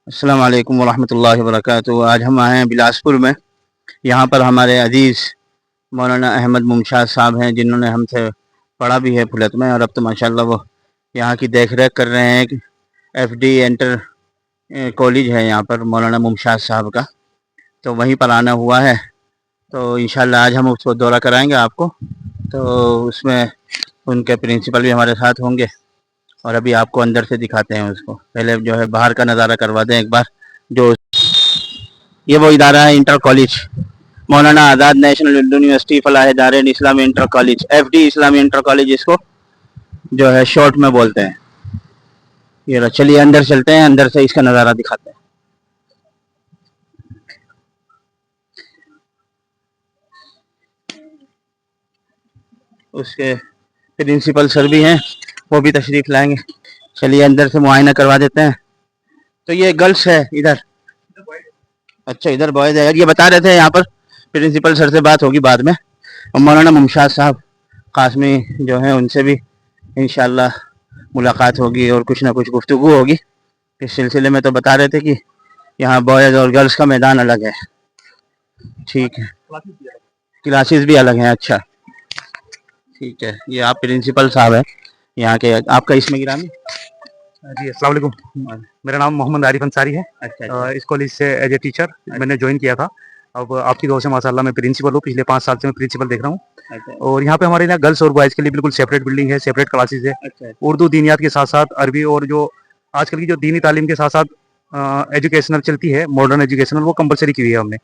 السلام علیکم ورحمۃ اللہ وبرکاتہ۔ آج ہم آئے ہیں بلاسپور میں۔ یہاں پر ہمارے عزیز مولانا احمد ممشاد صاحب ہیں، جنہوں نے ہم سے پڑھا بھی ہے پھلت میں، اور اب تو ماشاءاللہ وہ یہاں کی دیکھ ریکھ کر رہے ہیں۔ ایف ڈی انٹر کالج ہے یہاں پر مولانا ممشاد صاحب کا، تو وہیں پر آنا ہوا ہے۔ تو انشاءاللہ آج ہم اس کو دورہ کرائیں گے آپ کو، تو اس میں ان کے پرنسپل بھی ہمارے ساتھ ہوں گے، اور ابھی آپ کو اندر سے دکھاتے ہیں اس کو۔ پہلے جو ہے باہر کا نظارہ کروا دیں ایک بار۔ جو یہ وہ ادارہ ہے inter college, Maulana Azad national Urdu university فلاح دارین اسلامی انٹر کالج، ایف ڈی اسلامی انٹر کالج اس کو جو ہے شارٹ میں بولتے ہیں۔ یہ چلیے اندر چلتے ہیں، اندر سے اس کا نظارہ دکھاتے ہیں۔ اس کے پرنسپل سر بھی ہیں، وہ بھی تشریف لائیں گے۔ چلیے اندر سے معائنہ کروا دیتے ہیں۔ تو یہ گرلس ہے ادھر، اچھا ادھر بوائز ہے۔ یہ بتا رہے تھے یہاں پر پرنسپل سر سے بات ہوگی بعد میں، اور مولانا ممشاد صاحب قاسمی جو ہیں ان سے بھی انشاءاللہ ملاقات ہوگی اور کچھ نہ کچھ گفتگو ہوگی اس سلسلے میں۔ تو بتا رہے تھے کہ یہاں بوائز اور گرلس کا میدان الگ ہے، ٹھیک ہے، کلاسز بھی الگ ہیں، اچھا ٹھیک ہے۔ یہ آپ پرنسپل صاحب ہیں یہاں کے، آپ کا اسم گرامی؟ جی السلام علیکم، میرا نام محمد عارف انصاری ہے۔ اچھا اس کالج سے ایز اے ٹیچر میں نے جوائن کیا تھا۔ اب آپ کی دعا سے ماشاءاللہ میں پرنسپل ہوں، پچھلے 5 سال سے میں پرنسپل دیکھ رہا ہوں۔ اور یہاں پہ ہمارے یہاں گرلس اور بوائز کے لیے بالکل سیپریٹ بلڈنگ ہے، سیپریٹ کلاسز ہے۔ اردو دینیات کے ساتھ ساتھ عربی، اور جو آج کل کی جو دینی تعلیم کے ساتھ ساتھ ایجوکیشنل چلتی ہے، ماڈرن ایجوکیشنل، وہ کمپلسری کی ہوئی ہے ہم نے۔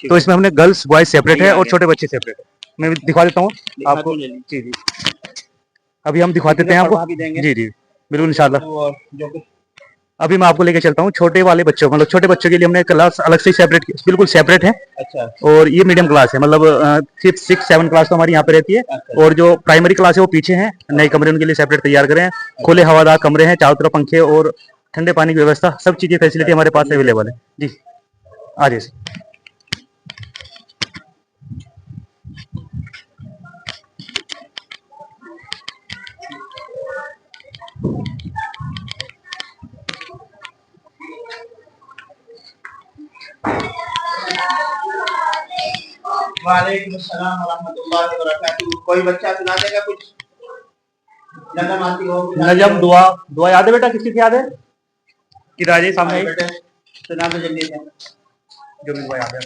تو اس میں ہم نے گرلس بوائز سیپریٹ ہے اور چھوٹے بچے سیپریٹ ہے۔ میں دکھا دیتا ہوں آپ کو، جی جی ابھی ہم دکھا دیتے ہیں آپ کو، جی جی بالکل انشاءاللہ۔ ابھی میں آپ کو لے کے چلتا ہوں چھوٹے والے بچوں کو، مطلب چھوٹے بچوں کے لیے ہم نے کلاس الگ سے سیپریٹ، بالکل سیپریٹ ہے۔ اور یہ میڈیم کلاس ہے، مطلب 5th 6th 7 کلاس تو ہماری یہاں پہ رہتی ہے، اور جو پرائمری کلاس ہے وہ پیچھے ہیں۔ نئے کمرے ان کے لیے سیپریٹ تیار کرے ہیں، کھلے ہوادار کمرے ہیں، چاروں طرف پنکھے اور ٹھنڈے پانی کی ویوستھا، سب چیزیں فیسلٹی ہمارے پاس اویلیبل ہے۔ جی آ جائیے۔ وعلیکم السلام ورحمۃ اللہ وبرکاتہ۔ کوئی بچہ سنا دے گا کچھ نظم آتی ہو؟ نجم دعا یاد ہے بیٹا؟ کس کی یاد ہے؟ ادھر آ جائیے سامنے، سنا دو جلدی سے جو بھی دعا یاد ہے۔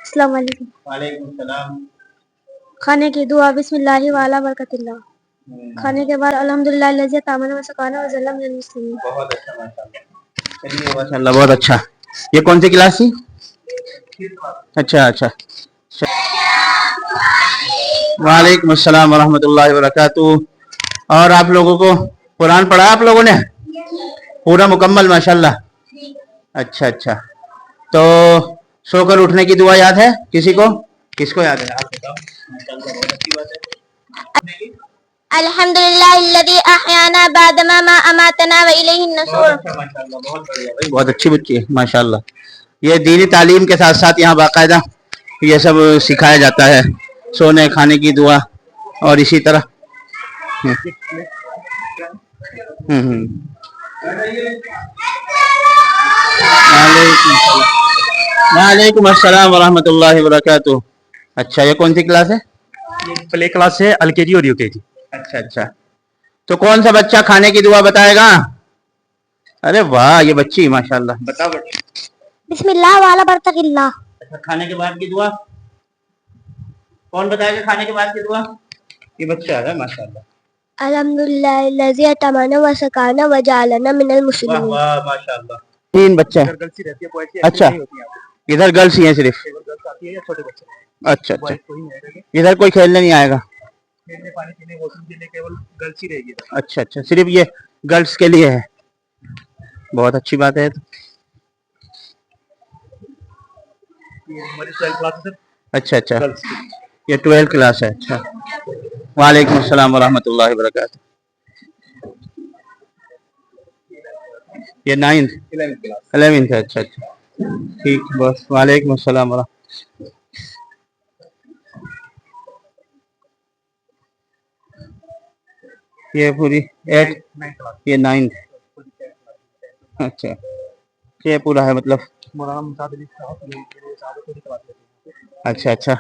السلام علیکم۔ وعلیکم السلام۔ کھانے کی دعا بسم اللہ وعلی برکت اللہ۔ کھانے کے بعد الحمدللہ الذی اطعمنا وسقانا وجعلنا من المسلمین۔ بہت اچھا ماشاءاللہ، چلیے ماشاءاللہ بہت اچھا۔ یہ کون سی کلاس تھی؟ اچھا اچھا۔ وعلیکم السلام ورحمۃ اللہ وبرکاتہ۔ اور آپ لوگوں کو قرآن پڑھا آپ لوگوں نے پورا مکمل؟ ماشاءاللہ، اچھا اچھا۔ تو سو کر اٹھنے کی دعا یاد ہے کسی کو؟ کس کو یاد ہے؟ آپ بتاؤ۔ ماشاءاللہ بہت اچھی بات ہے۔ الحمدللہ الذی احیانا بعد ما اماتنا والیہ النشور۔ بہت بڑھیا بھائی، بہت اچھی بچی ہے ماشاءاللہ۔ یہ دینی تعلیم کے ساتھ ساتھ یہاں باقاعدہ یہ سب سکھایا جاتا ہے، سونے کھانے کی دعا اور اسی طرح۔ وعلیکم السلام ورحمۃ اللہ وبرکاتہ۔ اچھا، یہ کون سی کلاس ہے؟ یہ پلے کلاس ہے، ایل کے جی اور یو کے جی۔ اچھا اچھا۔ تو کون سا بچہ کھانے کی دعا بتائے گا؟ ارے واہ، یہ بچی ماشاءاللہ، بتاؤ بچہ۔ بسم اللہ وعلی برکت اللہ۔ اچھا، کھانے کے بعد کی دعا کون بتائے گا؟ کھانے کے بعد کی دعا یہ بچہ ہے ماشاءاللہ۔ الحمدللہ الذی اطعمنا وسقانا وجعلنا من المسلمین۔ واہ واہ ماشاءاللہ۔ 3 بچے ہیں؟ اچھا، ادھر گرلس ہی ہیں صرف؟ اچھا اچھا۔ ادھر کوئی کھیلنے نہیں آئے گا؟ اچھا اچھا، صرف یہ گرلس کے لیے ہے، بہت اچھی بات ہے۔ اچھا اچھا، یہ 12 کلاس ہے۔ اچھا، وعلیکم السلام ورحمۃ اللہ وبرکاتہ۔ یہ 9th 11th ہے۔ اچھا اچھا ٹھیک، بس وعلیکم السلام ورحمۃ۔ یہ پوری 8، یہ 9th۔ اچھا یہ پورا ہے مطلب. مولانا ممتاز علی صاحب کو دکھواتے ہیں. اچھا اچھا,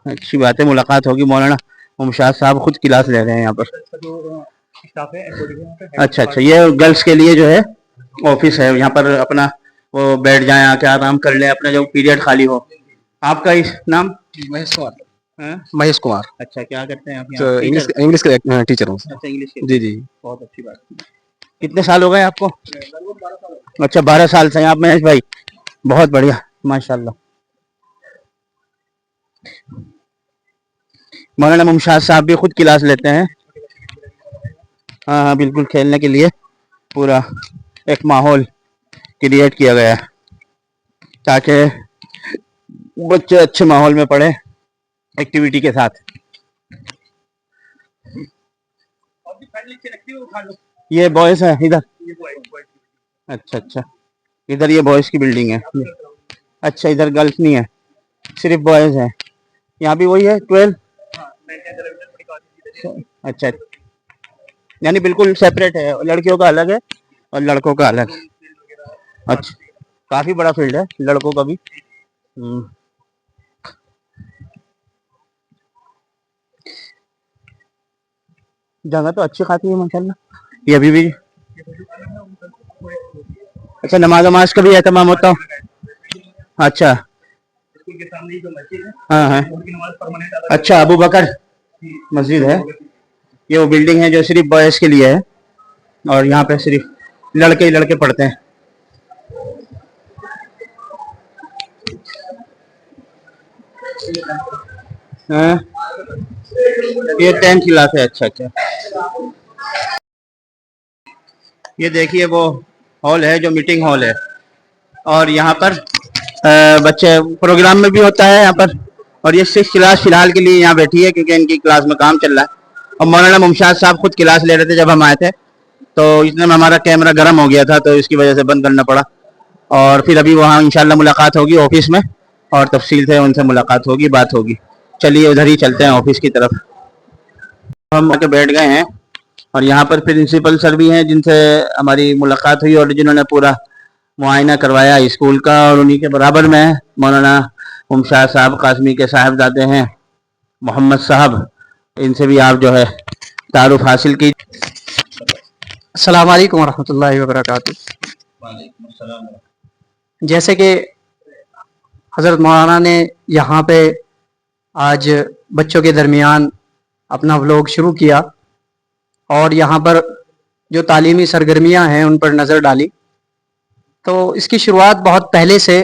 اچھی بات ہے, ملاقات ہوگی. مولانا ممشاد صاحب خود کلاس لے رہے ہیں یہاں پر. جو اسٹاف ہے اچھا اچھا, یہ گرلس کے لیے جو ہے آفس ہے, یہاں پر اپنا وہ بیٹھ جائیں, آ کے آرام کر لیں اپنا جو پیریڈ خالی ہو. آپ کا اس نام؟ مہیش کمار. ہاں؟ مہیش کمار. اچھا, کیا کرتے ہیں آپ تو یہاں؟ انگلش کا ٹیچر ہوں. اچھا, انگلش کے. جی جی. بہت اچھی بات. کتنے سال ہو گئے آپ کو؟ اچھا 12 سال سے آپ مہیش بھائی, بہت بڑھیا ماشاء اللہ. مولانا ممشاد صاحب بھی خود کلاس لیتے ہیں. ہاں ہاں بالکل, کھیلنے کے لیے پورا ایک ماحول کریٹ کیا گیا ہے تاکہ بچے اچھے ماحول میں پڑھے ایکٹیویٹی کے ساتھ. یہ بوائز ہے ادھر. اچھا اچھا, ادھر یہ بوائز کی بلڈنگ ہے. اچھا, ادھر گرلس نہیں ہے, صرف بوائز ہے. یہاں بھی وہی ہے 12. اچھا, یعنی بالکل سیپریٹ ہے, لڑکیوں کا الگ ہے اور لڑکوں کا الگ. اچھا, کافی بڑا فیلڈ ہے لڑکوں کا بھی. جگہ تو اچھی خاصی ہے ماشاء اللہ. یہ ابھی بھی اچھا, نماز کا بھی اہتمام ہوتا ہو. اچھا ہاں ہاں, اچھا ابو بکر مسجد ہے. یہ وہ بلڈنگ ہے جو صرف بوائز کے لیے ہے اور یہاں پہ صرف لڑکے ہی لڑکے پڑھتے ہیں. یہ 10th کلاس ہے. اچھا اچھا, یہ دیکھیے وہ ہال ہے جو میٹنگ ہال ہے, اور یہاں پر بچے پروگرام میں بھی ہوتا ہے یہاں پر. اور یہ 6th کلاس فی الحال کے لیے یہاں بیٹھی ہے کیونکہ ان کی کلاس میں کام چل رہا ہے. اور مولانا ممشاد صاحب خود کلاس لے رہے تھے جب ہم آئے تھے, تو اتنے میں ہمارا کیمرہ گرم ہو گیا تھا تو اس کی وجہ سے بند کرنا پڑا. اور پھر ابھی وہاں انشاءاللہ ملاقات ہوگی آفس میں, اور تفصیل سے ان سے ملاقات ہوگی, بات ہوگی. چلیے ادھر ہی چلتے ہیں آفس کی طرف. ہم آ کے بیٹھ گئے ہیں اور یہاں پر پرنسپل سر بھی ہیں جن سے ہماری ملاقات ہوئی اور جنہوں نے پورا معائنہ کروایا اسکول کا. اور انہی کے برابر میں مولانا ممشاد صاحب قاسمی کے صاحبزادے ہیں محمد صاحب, ان سے بھی آپ جو ہے تعارف حاصل کی. السلام علیکم ورحمۃ اللہ وبرکاتہ. وعلیکم السلام. جیسے کہ حضرت مولانا نے یہاں پہ آج بچوں کے درمیان اپنا ولاگ شروع کیا اور یہاں پر جو تعلیمی سرگرمیاں ہیں ان پر نظر ڈالی, تو اس کی شروعات بہت پہلے سے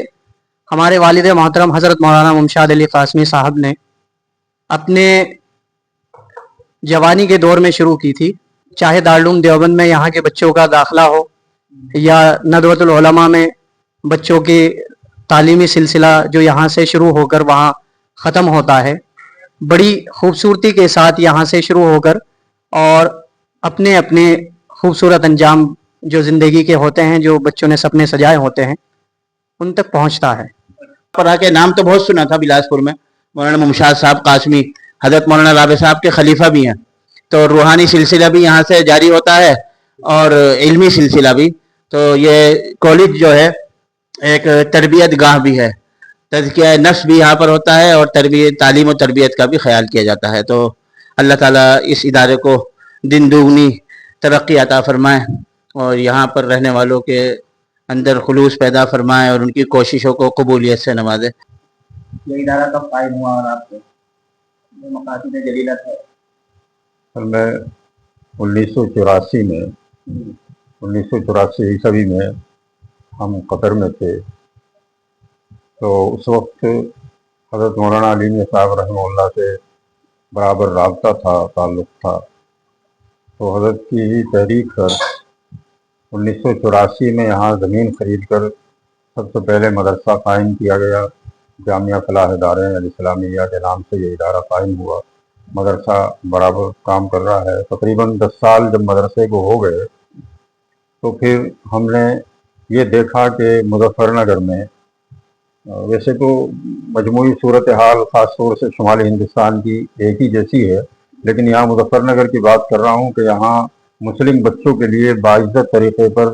ہمارے والد محترم حضرت مولانا ممشاد علی قاسمی صاحب نے اپنے جوانی کے دور میں شروع کی تھی. چاہے دارالعلوم دیوبند میں یہاں کے بچوں کا داخلہ ہو یا ندوۃ العلماء میں بچوں کی تعلیمی سلسلہ جو یہاں سے شروع ہو کر وہاں ختم ہوتا ہے, بڑی خوبصورتی کے ساتھ یہاں سے شروع ہو کر اور اپنے اپنے خوبصورت انجام جو زندگی کے ہوتے ہیں, جو بچوں نے سپنے سجائے ہوتے ہیں, ان تک پہنچتا ہے. پڑھا کے نام تو بہت سنا تھا بلاسپور میں, مولانا ممشاد صاحب قاسمی حضرت مولانا رابع صاحب کے خلیفہ بھی ہیں, تو روحانی سلسلہ بھی یہاں سے جاری ہوتا ہے اور علمی سلسلہ بھی. تو یہ کالج جو ہے ایک تربیت گاہ بھی ہے, تزکیہ نفس بھی یہاں پر ہوتا ہے اور تعلیم و تربیت کا بھی خیال کیا جاتا ہے. تو اللہ تعالیٰ اس ادارے کو دن دگنی ترقی عطا فرمائے اور یہاں پر رہنے والوں کے اندر خلوص پیدا فرمائے اور ان کی کوششوں کو قبولیت سے نوازے. یہ ادارہ کب قائم ہوا اور آپ کے مقاصد جلیلہ تھے؟ میں 1984 میں 1984 عیسوی میں ہم قطر میں تھے. تو اس وقت حضرت مولانا علی میاں صاحب رحمہ اللہ سے برابر رابطہ تھا, تعلق تھا. تو حضرت کی ہی تحریک پر 1984 میں یہاں زمین خرید کر سب سے پہلے مدرسہ قائم کیا گیا. جامعہ فلاح دارین الاسلامیہ کے نام سے یہ ادارہ قائم ہوا. مدرسہ برابر کام کر رہا ہے. تقریباً 10 سال جب مدرسے کو ہو گئے تو پھر ہم نے یہ دیکھا کہ مظفر نگر میں ویسے تو مجموعی صورتحال خاص طور سے شمالی ہندوستان کی ایک ہی جیسی ہے, لیکن یہاں مظفر نگر کی بات کر رہا ہوں کہ یہاں مسلم بچوں کے لیے باعزت طریقے پر